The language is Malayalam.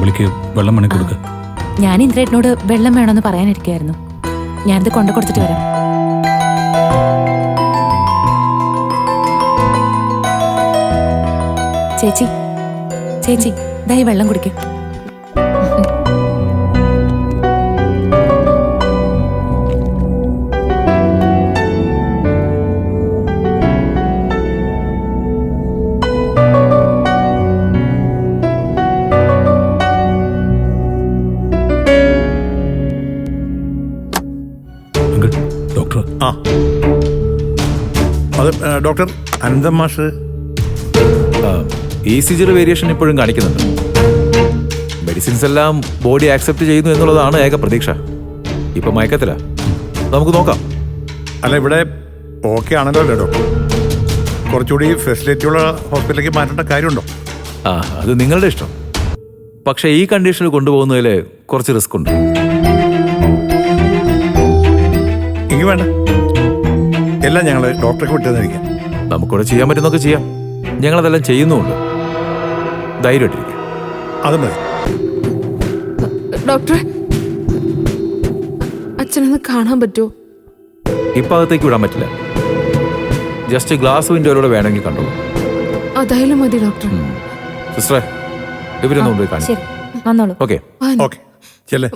വിളിക്ക്, വെള്ളം മണി കൊടുക്ക. ഞാൻ ഇന്ദ്രേട്ടനോട് വെള്ളം വേണമെന്ന് പറയാനിരിക്കായിരുന്നു. ഞാനിത് കൊണ്ടു കൊടുത്തിട്ട് വരാം. ചേച്ചി ചേച്ചി ദാ ഈ വെള്ളം കുടിക്കും. ഡോക്ടർ അത് ഡോക്ടർ അനന്തം മാഷ് ECG വേരിയേഷൻ ഇപ്പോഴും കാണിക്കുന്നുണ്ട്. മെഡിസിൻസ് എല്ലാം ബോഡി ആക്സെപ്റ്റ് ചെയ്യുന്നു എന്നുള്ളതാണ് ഏക പ്രതീക്ഷ. ഇപ്പൊ മയക്കത്തില്ല, നമുക്ക് നോക്കാം. അല്ല, ഇവിടെ ഓക്കെ ആണല്ലോ അല്ലേ ഡോക്ടർ? കുറച്ചുകൂടി ഫെസിലിറ്റിയുള്ള ഹോസ്പിറ്റലിലേക്ക് മാറ്റേണ്ട കാര്യമുണ്ടോ? അത് നിങ്ങളുടെ ഇഷ്ടം. പക്ഷേ ഈ കണ്ടീഷനിൽ കൊണ്ടുപോകുന്നതിൽ കുറച്ച് റിസ്ക് ഉണ്ട്. എങ്കിൽ വേണ്ട, എല്ലാം ഞങ്ങൾ ഡോക്ടർക്ക് വിട്ടുതന്നിരിക്കാം. നമുക്കിവിടെ ചെയ്യാൻ പറ്റുന്നൊക്കെ ചെയ്യാം. ഞങ്ങളതെല്ലാം ചെയ്യുന്നുമുണ്ട്. ധൈര്യമായിട്ടിരിക്കുക. അത് മതി. ഡോക്ടറെ, അച്ഛനൊന്ന് കാണാൻ പറ്റുമോ? ഇപ്പം അകത്തേക്ക് വിടാൻ പറ്റില്ല. ജസ്റ്റ് ഗ്ലാസ് വിൻഡോയിലൂടെ വേണമെങ്കിൽ കണ്ടോളൂ. അതായാലും മതി ഡോക്ടർ. സിസ്റ്ററെ, ഇവരൊന്നും കൊണ്ടുപോയി കാണിച്ചു. ശരി, വന്നോളൂ. ഓക്കെ ഓക്കെ, ചെല്ലേ.